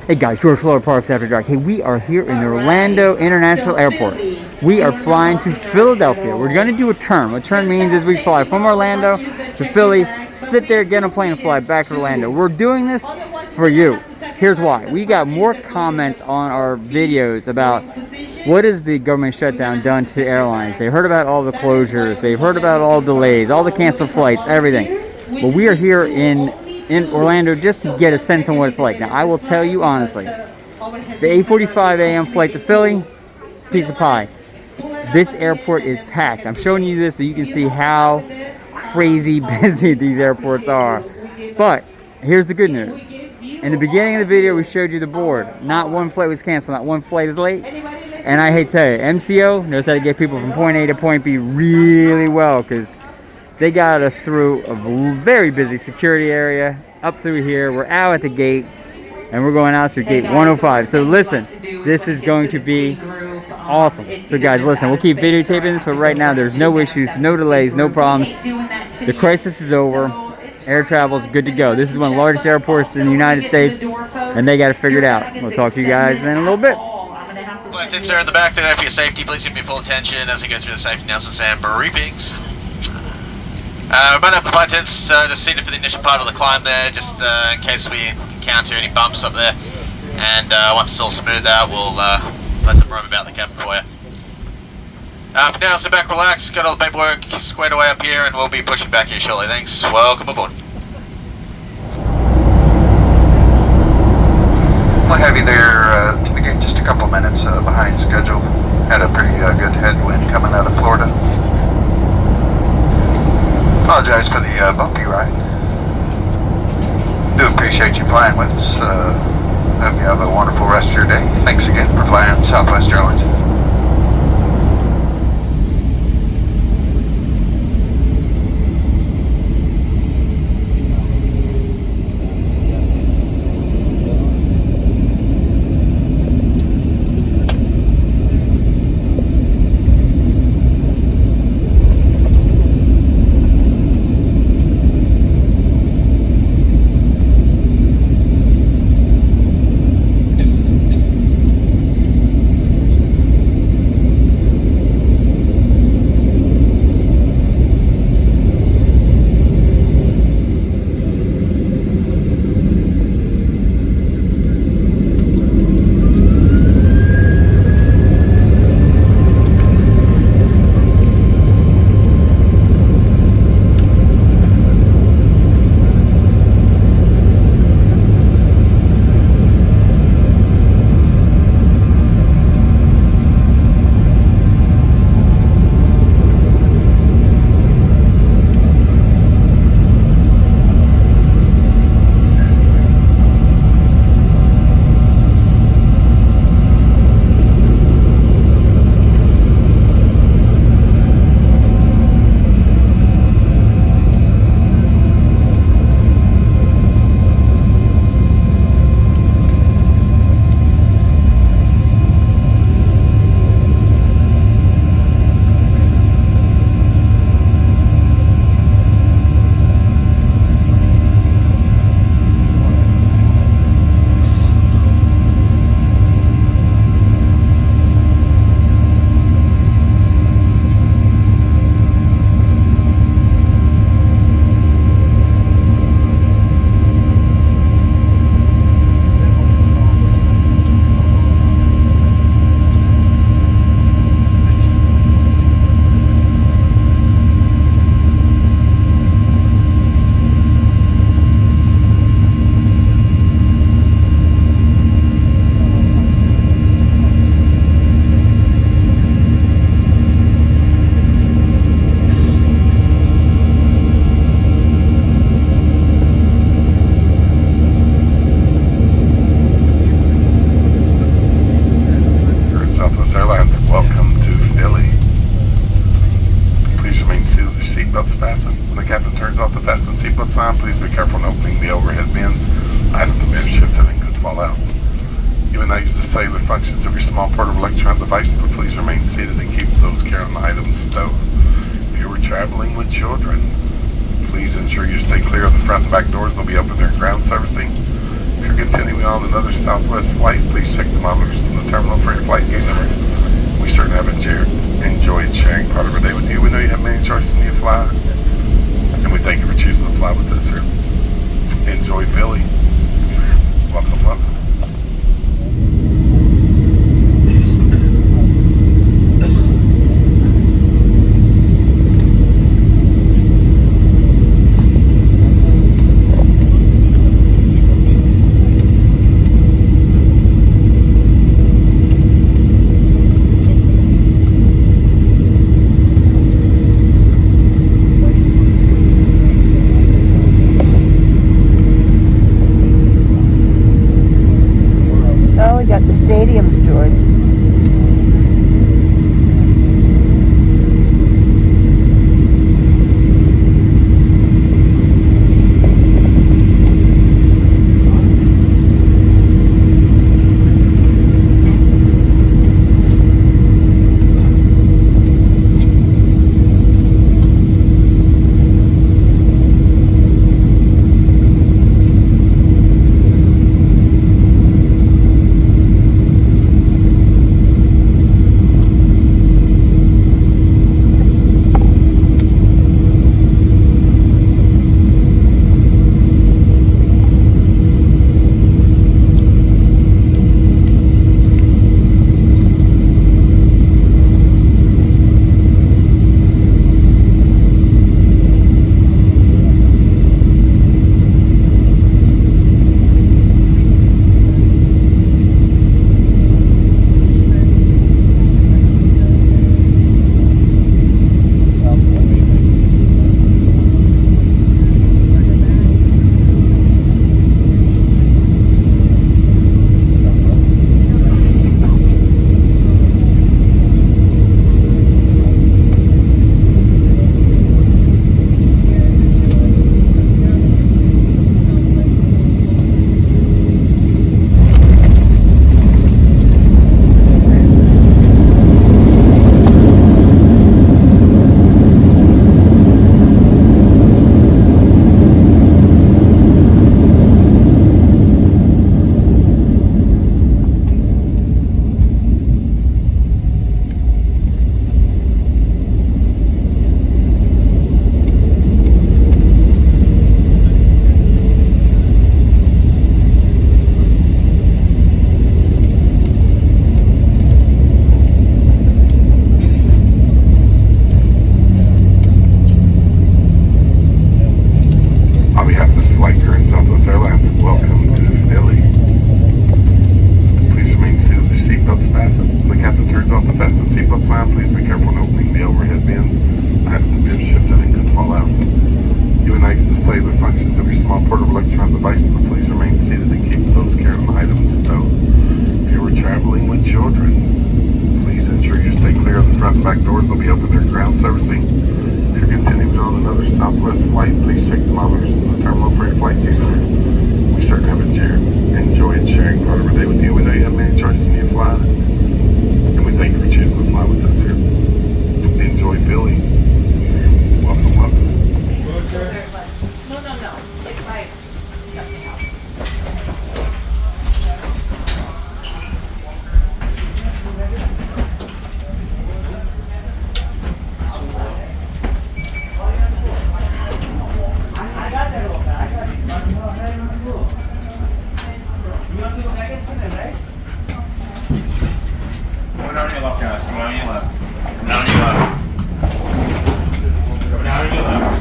Hey guys, George Florida Parks After Dark. Hey, we are here in Orlando International Airport. We are flying to Philadelphia. We're going to do a turn. What turn means is we fly from Orlando to Philly, sit there, get on a plane, and fly back to Orlando. We're doing this for you. Here's why. We got more comments on our videos about what has the government shutdown done to airlines. They heard about all the closures. They've heard about all the delays, all the canceled flights, everything. But we are here in Orlando just to get a sense on what it's like. Now, I will tell you honestly, the 8:45 a.m. flight to Philly, piece of pie. This airport is packed. I'm showing you this so you can see how crazy busy these airports are. But here's the good news. In the beginning of the video, we showed you the board. Not one flight was canceled. Not one flight is late. And I hate to tell you, MCO knows how to get people from point A to point B really well, because they got us through a very busy security area, up through here. We're out at the gate, and we're going out through gate 105. So listen, this is going to be awesome. So guys, listen, we'll keep videotaping this, but right now there's no issues, no delays, no problems. The crisis is over. Air travel is good to go. This is one of the largest airports in the United States, and they got it figured out. We'll talk to you guys in a little bit. Flight attendants are in the back. They're there for your safety. Please give me full attention as I go through the safety announcements and briefings. We might have the flight attendants just seated for the initial part of the climb there, just in case we encounter any bumps up there. And once it's all smoothed out, we'll let them roam about the cabin for you. For now, sit back, relax, got all the paperwork squared away up here, and we'll be pushing back here shortly. Thanks. Welcome aboard. We'll have you there to the gate just a couple minutes behind schedule. Had a pretty good headwind coming out of Florida. Apologize for the bumpy ride. Do appreciate you flying with us. Hope you have a wonderful rest of your day. Thanks again for flying Southwest Airlines. Please be careful in opening the overhead bins. Items may have shifted and could fall out. You may not use the cellular functions of your small portable electronic device, but please remain seated and keep those carry-on items stowed. If you are traveling with children, please ensure you stay clear of the front and back doors. They'll be open during ground servicing. If you're continuing on another Southwest flight, please check the monitors in the terminal for your flight gate number. We certainly have enjoyed sharing part of our day with you. We know you have many choices when you fly, and we thank you for choosing to fly with us here. Enjoy Philly. Welcome, welcome. Oh, we got the stadiums, George. On behalf of this flight crew in Southwest Airlines, welcome to Philly. Please remain seated with your seatbelts fastened. When the captain turns off the fasten seatbelt sign, please be careful in opening the overhead bins. Items have been shifted and could fall out. You and I use the cellular functions of your small portable electronic device, but please remain seated and keep those carry-on items stowed. If you are traveling with children, please ensure you stay clear of the front and back doors. They'll be open during ground servicing. If you're continuing on another Southwest flight, please check the monitors in the terminal for your flight gate number. We certainly have enjoyed sharing part of our day with you. We know you have many choices when you fly, and we thank you for choosing to fly with us here. Enjoy Philly. Welcome, welcome. No. It's right. Something else. Come down on your left, guys. Come down on your left. Come down on your left. Come down on your left.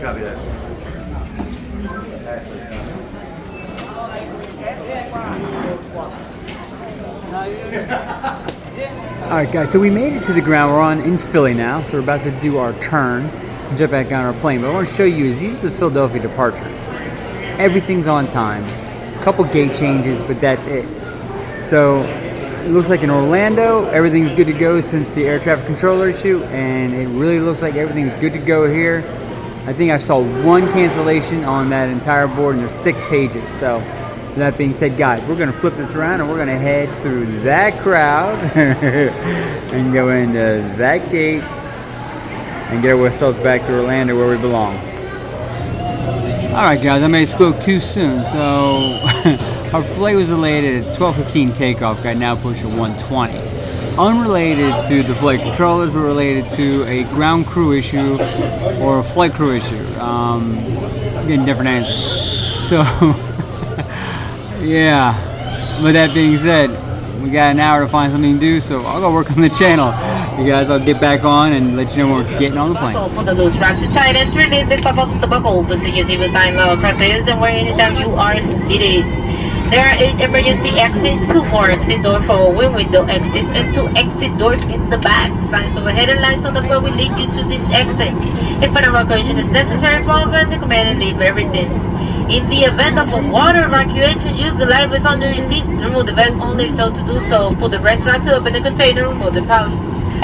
Copy that. All right, guys, so we made it to the ground. We're in Philly now, so we're about to do our turn and jump back on our plane. But what I want to show you is these are the Philadelphia departures. Everything's on time. A couple gate changes, but that's it. So it looks like in Orlando, everything's good to go since the air traffic controller issue, and it really looks like everything's good to go here. I think I saw one cancellation on that entire board, and there's 6 pages. So that being said, guys, we're going to flip this around, and we're going to head through that crowd and go into that gate and get ourselves back to Orlando where we belong. Alright guys, I may have spoke too soon, so our flight was delayed at 12:15 takeoff, got now pushed at 1:20. Unrelated to the flight controllers, but related to a ground crew issue or a flight crew issue. Getting different answers. So, yeah. With that being said, we got an hour to find something to do, so I'll go work on the channel. You guys, I'll get back on and let you know when we're getting on the plane. Put the loose straps tight and release the cup of the buckle. Position the sign low crosses and where anytime you are seated. There are 8 emergency exits, 2 more exit doors for wind window exits, and 2 exit doors in the back. Signs overhead and lights on the floor will lead you to this exit. If an evacuation is necessary, follow the command and leave everything. In the event of a water evacuation, use the light vest under your seat. Remove the vest only if told to do so. Put the rest rack to open the container. Remove the pouch.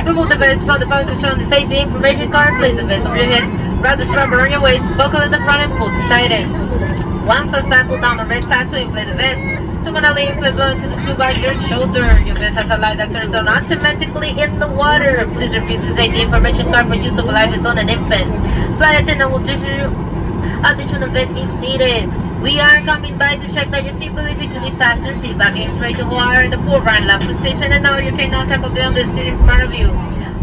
Remove the vest from the pouch to show the safety information card. Place the vest over your head. Wrap the strap around your waist. Buckle in the front and pull it tight in. Once the strap, pull down the red tag to inflate the vest. Similarly, inflate blow into the tube by your shoulder. Your vest has a light that turns on automatically in the water. Please review the safety information card for use of a life vest on an infant. Flight attendant will distribute additional vest if needed. We are coming by to check that your seatbelt is securely fastened. Seat back in straight to wire in the forefront left position, and now you cannot tackle down the seat in front of you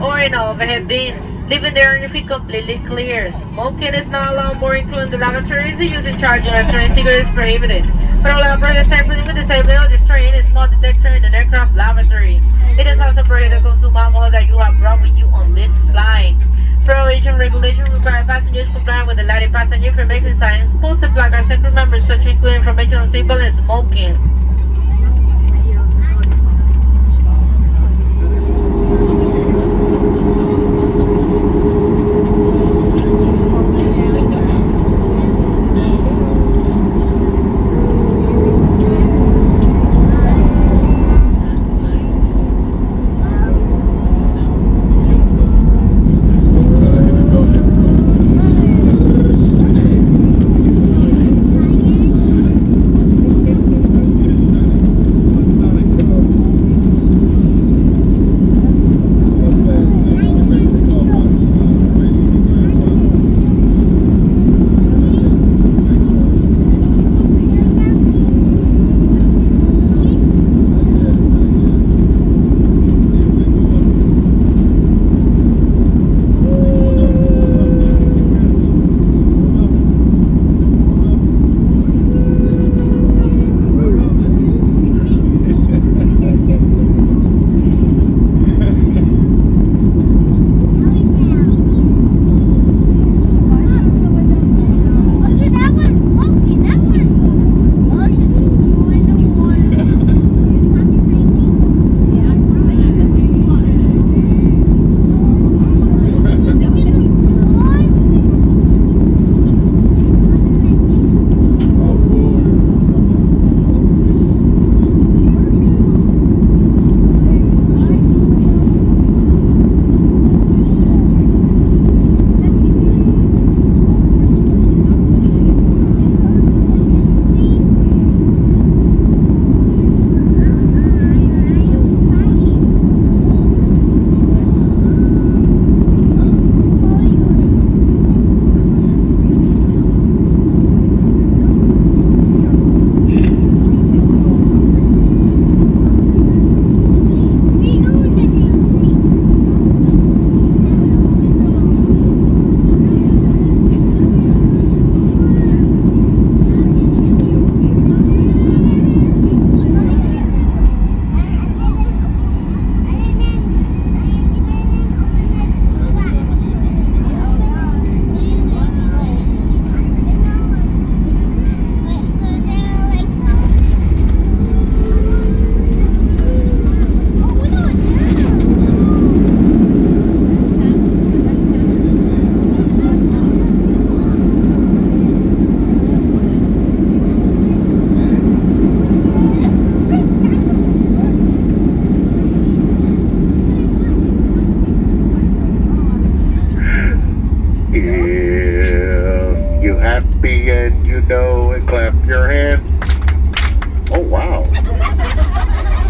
or in overhead bin. Leaving there on your feet completely clear. Smoking is not allowed, more including the lavatories. The use of charging and turning cigarettes is prohibited. For all operators temporarily with disabling or destroying a small detector in an aircraft lavatory. It is also prohibited to consume alcohol that you have brought with you on this flight. Federal regulation require passengers comply with the lighted passenger information signs, posted placards, and remember such include information on seatbelt and smoking.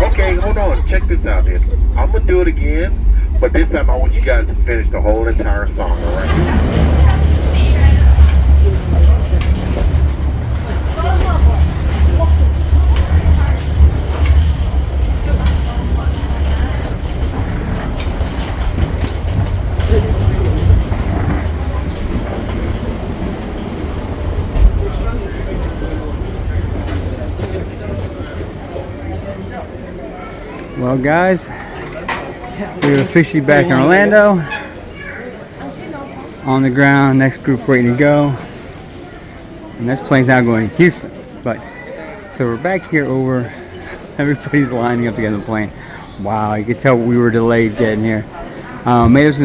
Okay, hold on. Check this out, then. I'm gonna do it again, But this time I want you guys to finish the whole entire song, alright? Well, guys, we're officially back in Orlando. On the ground, next group waiting to go. And this plane's now going to Houston. But so we're back here over. Everybody's lining up to get on the plane. Wow, you could tell we were delayed getting here. Made us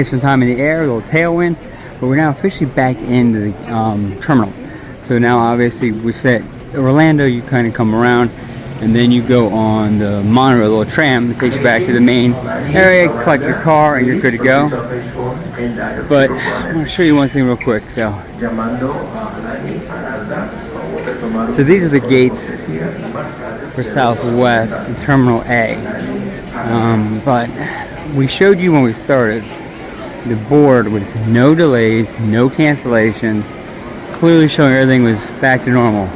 some time in the air, a little tailwind, but we're now officially back into the terminal. So now, obviously, we said Orlando. You kind of come around. And then you go on the monorail, little tram that takes you back to the main area, collect your car, and you're good to go. But I'm going to show you one thing real quick. So these are the gates for Southwest, in Terminal A. But we showed you when we started the board with no delays, no cancellations, clearly showing everything was back to normal.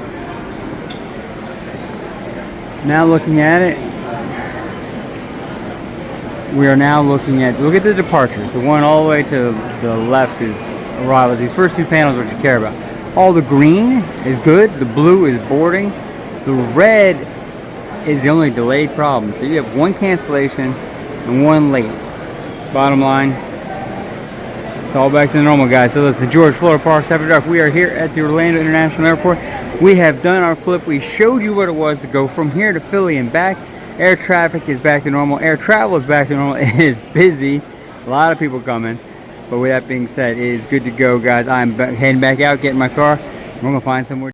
Now looking at it, we are now looking at, look at the departures. The one all the way to the left is arrivals. These first two panels are what you care about. All the green is good, the blue is boarding, the red is the only delayed problem. So you have one cancellation and one late. Bottom line, it's all back to normal, guys. So this is the George Florida Parks After Dark. We are here at the Orlando International Airport. We have done our flip. We showed you what it was to go from here to Philly and back. Air traffic is back to normal. Air travel is back to normal. It is busy. A lot of people coming. But with that being said, it is good to go, guys. I'm heading back out, getting my car. We're going to find somewhere.